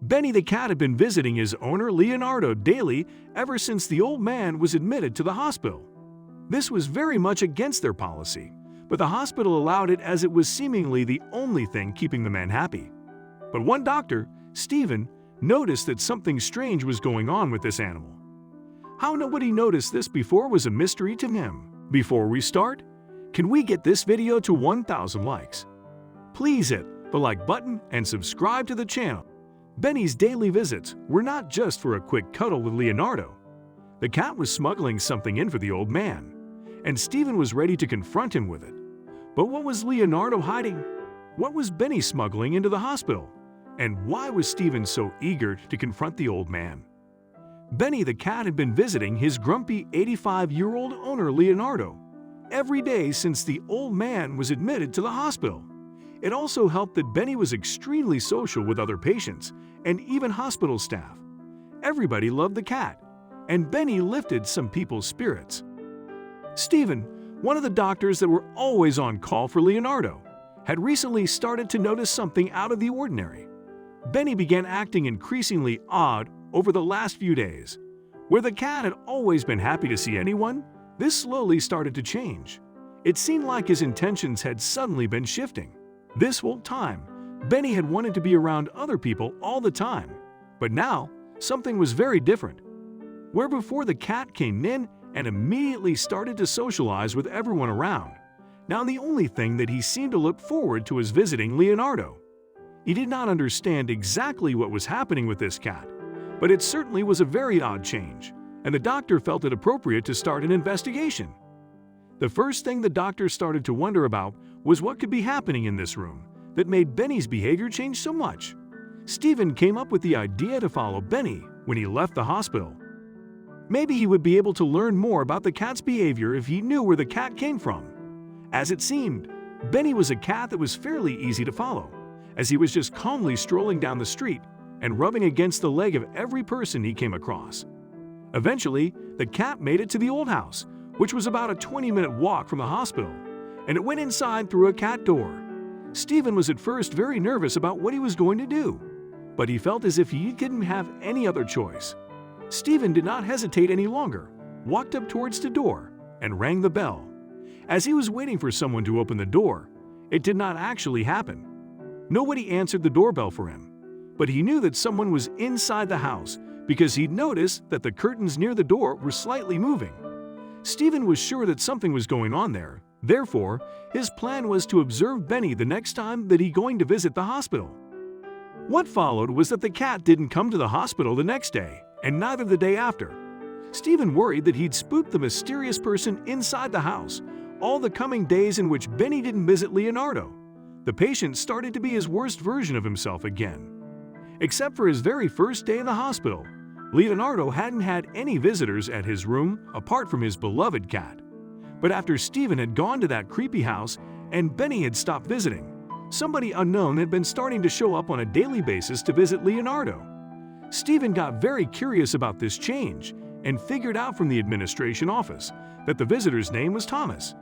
Benny the cat had been visiting his owner Leonardo daily ever since the old man was admitted to the hospital. This was very much against their policy, but the hospital allowed it as it was seemingly the only thing keeping the man happy. But one doctor, Stephen, noticed that something strange was going on with this animal. How nobody noticed this before was a mystery to him. Before we start, can we get this video to 1,000 likes? Please hit the like button and subscribe to the channel. Benny's daily visits were not just for a quick cuddle with Leonardo. The cat was smuggling something in for the old man, and Stephen was ready to confront him with it. But what was Leonardo hiding? What was Benny smuggling into the hospital? And why was Stephen so eager to confront the old man? Benny the cat had been visiting his grumpy 85-year-old owner Leonardo every day since the old man was admitted to the hospital. It also helped that Benny was extremely social with other patients and even hospital staff. Everybody loved the cat, and Benny lifted some people's spirits. Stephen, one of the doctors that were always on call for Leonardo, had recently started to notice something out of the ordinary. Benny began acting increasingly odd over the last few days. Where the cat had always been happy to see anyone, this slowly started to change. It seemed like his intentions had suddenly been shifting. This whole time, Benny had wanted to be around other people all the time, but now something was very different. Where before the cat came in and immediately started to socialize with everyone around, now the only thing that he seemed to look forward to was visiting Leonardo. He did not understand exactly what was happening with this cat, but it certainly was a very odd change, and the doctor felt it appropriate to start an investigation. The first thing the doctor started to wonder about was what could be happening in this room that made Benny's behavior change so much. Stephen came up with the idea to follow Benny when he left the hospital. Maybe he would be able to learn more about the cat's behavior if he knew where the cat came from. As it seemed, Benny was a cat that was fairly easy to follow, as he was just calmly strolling down the street and rubbing against the leg of every person he came across. Eventually, the cat made it to the old house, which was about a 20-minute walk from the hospital, and it went inside through a cat door. Stephen was at first very nervous about what he was going to do, but he felt as if he didn't have any other choice. Stephen did not hesitate any longer, walked up towards the door, and rang the bell. As he was waiting for someone to open the door, it did not actually happen. Nobody answered the doorbell for him, but he knew that someone was inside the house because he'd noticed that the curtains near the door were slightly moving. Stephen was sure that something was going on there. Therefore, his plan was to observe Benny the next time that he going to visit the hospital. What followed was that the cat didn't come to the hospital the next day, and neither the day after. Stephen worried that he'd spooked the mysterious person inside the house all the coming days in which Benny didn't visit Leonardo. The patient started to be his worst version of himself again. Except for his very first day in the hospital, Leonardo hadn't had any visitors at his room apart from his beloved cat. But after Stephen had gone to that creepy house and Benny had stopped visiting, somebody unknown had been starting to show up on a daily basis to visit Leonardo. Stephen got very curious about this change and figured out from the administration office that the visitor's name was Thomas.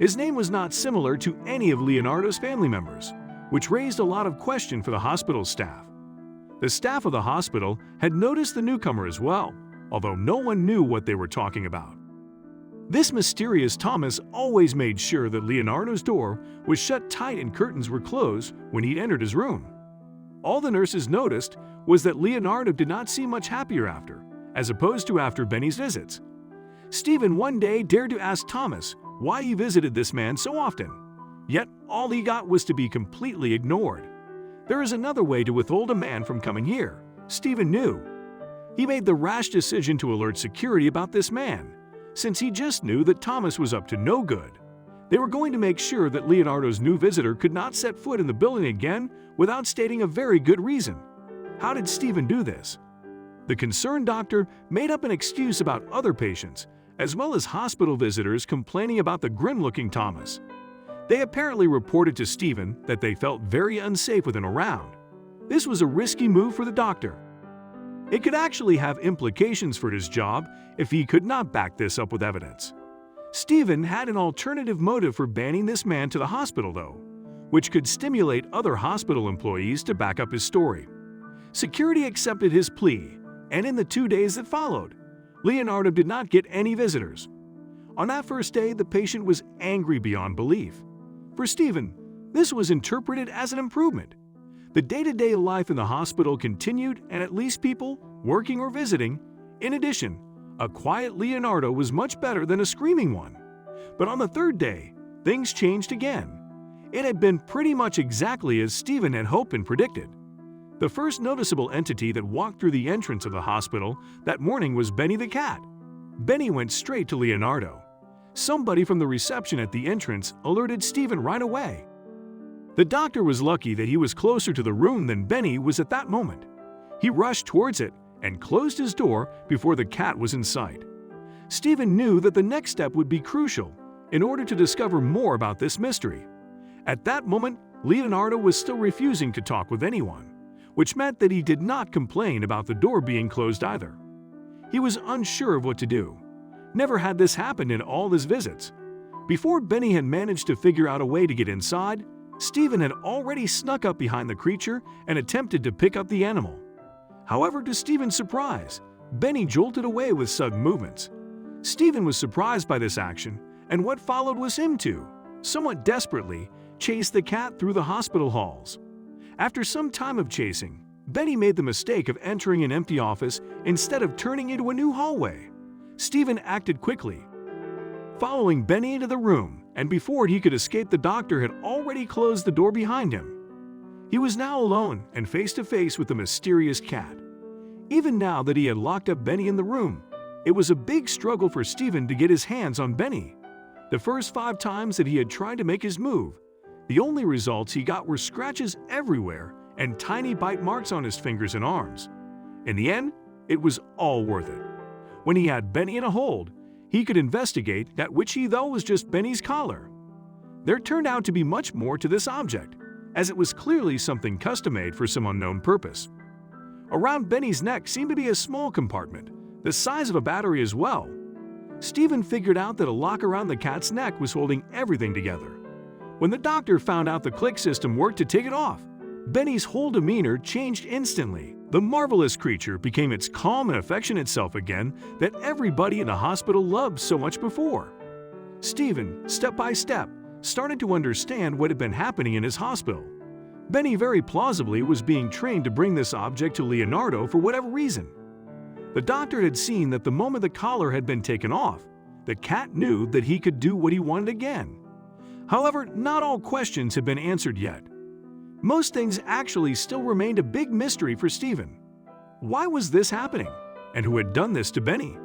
His name was not similar to any of Leonardo's family members, which raised a lot of question for the hospital staff. The staff of the hospital had noticed the newcomer as well, although no one knew what they were talking about. This mysterious Thomas always made sure that Leonardo's door was shut tight and curtains were closed when he entered his room. All the nurses noticed was that Leonardo did not seem much happier after, as opposed to after Benny's visits. Stephen one day dared to ask Thomas why he visited this man so often, yet all he got was to be completely ignored. There is another way to withhold a man from coming here, Stephen knew. He made the rash decision to alert security about this man, since he just knew that Thomas was up to no good. They were going to make sure that Leonardo's new visitor could not set foot in the building again without stating a very good reason. How did Stephen do this? The concerned doctor made up an excuse about other patients, as well as hospital visitors complaining about the grim-looking Thomas. They apparently reported to Stephen that they felt very unsafe with him around. This was a risky move for the doctor. It could actually have implications for his job if he could not back this up with evidence. Stephen had an alternative motive for banning this man to the hospital, though, which could stimulate other hospital employees to back up his story. Security accepted his plea, and in the 2 days that followed, Leonardo did not get any visitors. On that first day, the patient was angry beyond belief. For Stephen, this was interpreted as an improvement. The day-to-day life in the hospital continued, and at least people, working or visiting. In addition, a quiet Leonardo was much better than a screaming one. But on the third day, things changed again. It had been pretty much exactly as Stephen had hoped and predicted. The first noticeable entity that walked through the entrance of the hospital that morning was Benny the cat. Benny went straight to Leonardo. Somebody from the reception at the entrance alerted Stephen right away. The doctor was lucky that he was closer to the room than Benny was at that moment. He rushed towards it and closed his door before the cat was in sight. Stephen knew that the next step would be crucial in order to discover more about this mystery. At that moment, Leonardo was still refusing to talk with anyone, which meant that he did not complain about the door being closed either. He was unsure of what to do. Never had this happened in all his visits. Before Benny had managed to figure out a way to get inside, Stephen had already snuck up behind the creature and attempted to pick up the animal. However, to Stephen's surprise, Benny jolted away with sudden movements. Stephen was surprised by this action, and what followed was him to, somewhat desperately, chase the cat through the hospital halls. After some time of chasing, Benny made the mistake of entering an empty office instead of turning into a new hallway. Stephen acted quickly, following Benny into the room, and before he could escape, the doctor had already closed the door behind him. He was now alone and face to face with the mysterious cat. Even now that he had locked up Benny in the room, it was a big struggle for Stephen to get his hands on Benny. The first 5 times that he had tried to make his move, the only results he got were scratches everywhere and tiny bite marks on his fingers and arms. In the end, it was all worth it. When he had Benny in a hold, he could investigate that which he thought was just Benny's collar. There turned out to be much more to this object, as it was clearly something custom-made for some unknown purpose. Around Benny's neck seemed to be a small compartment, the size of a battery as well. Stephen figured out that a lock around the cat's neck was holding everything together. When the doctor found out the click system worked to take it off, Benny's whole demeanor changed instantly. The marvelous creature became its calm and affectionate self again that everybody in the hospital loved so much before. Stephen, step by step, started to understand what had been happening in his hospital. Benny very plausibly was being trained to bring this object to Leonardo for whatever reason. The doctor had seen that the moment the collar had been taken off, the cat knew that he could do what he wanted again. However, not all questions had been answered yet. Most things actually still remained a big mystery for Stephen. Why was this happening? And who had done this to Benny?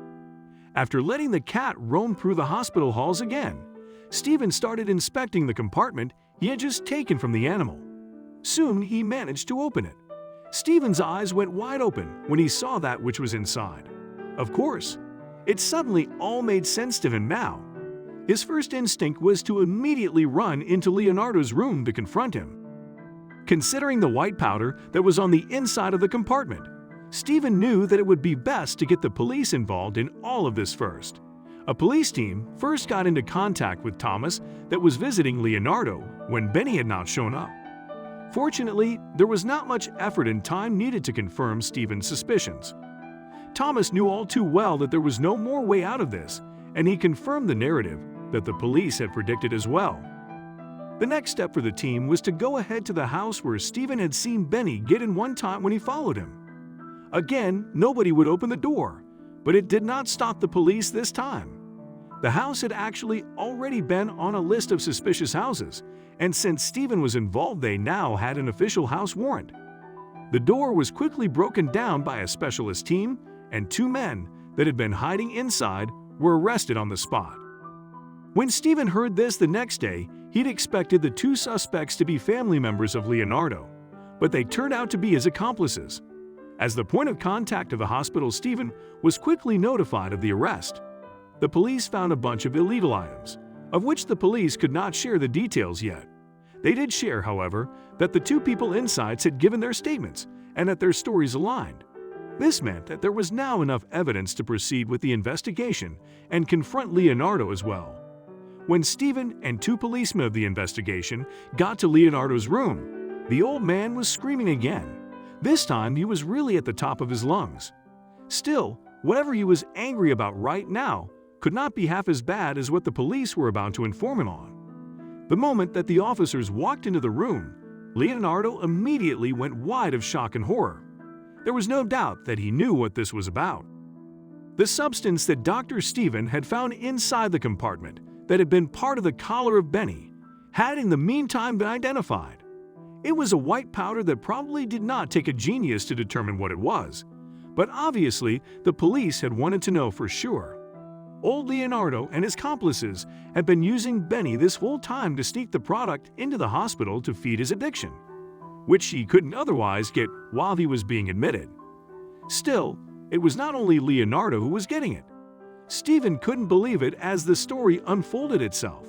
After letting the cat roam through the hospital halls again, Stephen started inspecting the compartment he had just taken from the animal. Soon he managed to open it. Stephen's eyes went wide open when he saw that which was inside. Of course, it suddenly all made sense to him now. His first instinct was to immediately run into Leonardo's room to confront him. Considering the white powder that was on the inside of the compartment, Stephen knew that it would be best to get the police involved in all of this first. A police team first got into contact with Thomas that was visiting Leonardo when Benny had not shown up. Fortunately, there was not much effort and time needed to confirm Stephen's suspicions. Thomas knew all too well that there was no more way out of this, and he confirmed the narrative that the police had predicted as well. The next step for the team was to go ahead to the house where Stephen had seen Benny get in one time when he followed him. Again, nobody would open the door, but it did not stop the police this time. The house had actually already been on a list of suspicious houses, and since Stephen was involved, they now had an official house warrant. The door was quickly broken down by a specialist team, and 2 men that had been hiding inside were arrested on the spot. When Stephen heard this the next day, he'd expected the 2 suspects to be family members of Leonardo, but they turned out to be his accomplices. As the point of contact of the hospital, Stephen was quickly notified of the arrest. The police found a bunch of illegal items, of which the police could not share the details yet. They did share, however, that the 2 people inside had given their statements and that their stories aligned. This meant that there was now enough evidence to proceed with the investigation and confront Leonardo as well. When Stephen and 2 policemen of the investigation got to Leonardo's room, the old man was screaming again. This time he was really at the top of his lungs. Still, whatever he was angry about right now could not be half as bad as what the police were about to inform him on. The moment that the officers walked into the room, Leonardo immediately went wide of shock and horror. There was no doubt that he knew what this was about. The substance that Dr. Stephen had found inside the compartment that had been part of the collar of Benny had in the meantime been identified. It was a white powder that probably did not take a genius to determine what it was, but obviously the police had wanted to know for sure. Old Leonardo and his accomplices had been using Benny this whole time to sneak the product into the hospital to feed his addiction, which he couldn't otherwise get while he was being admitted. Still, it was not only Leonardo who was getting it. Stephen couldn't believe it as the story unfolded itself.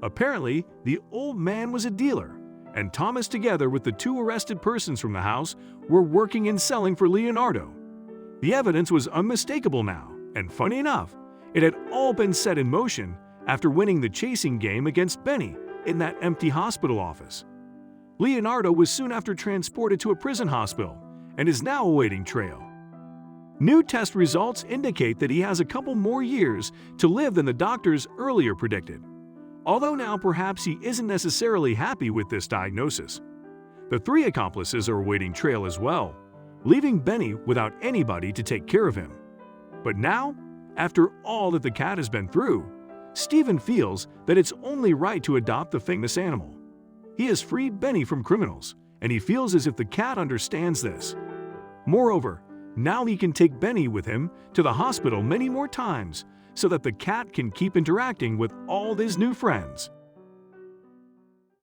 Apparently, the old man was a dealer, and Thomas, together with the two arrested persons from the house, were working and selling for Leonardo. The evidence was unmistakable now, and funny enough, it had all been set in motion after winning the chasing game against Benny in that empty hospital office. Leonardo was soon after transported to a prison hospital and is now awaiting trial. New test results indicate that he has a couple more years to live than the doctors earlier predicted, although now perhaps he isn't necessarily happy with this diagnosis. The three accomplices are awaiting trial as well, leaving Benny without anybody to take care of him. But now, after all that the cat has been through, Stephen feels that it's only right to adopt the famous animal. He has freed Benny from criminals, and he feels as if the cat understands this. Moreover, now he can take Benny with him to the hospital many more times so that the cat can keep interacting with all his new friends.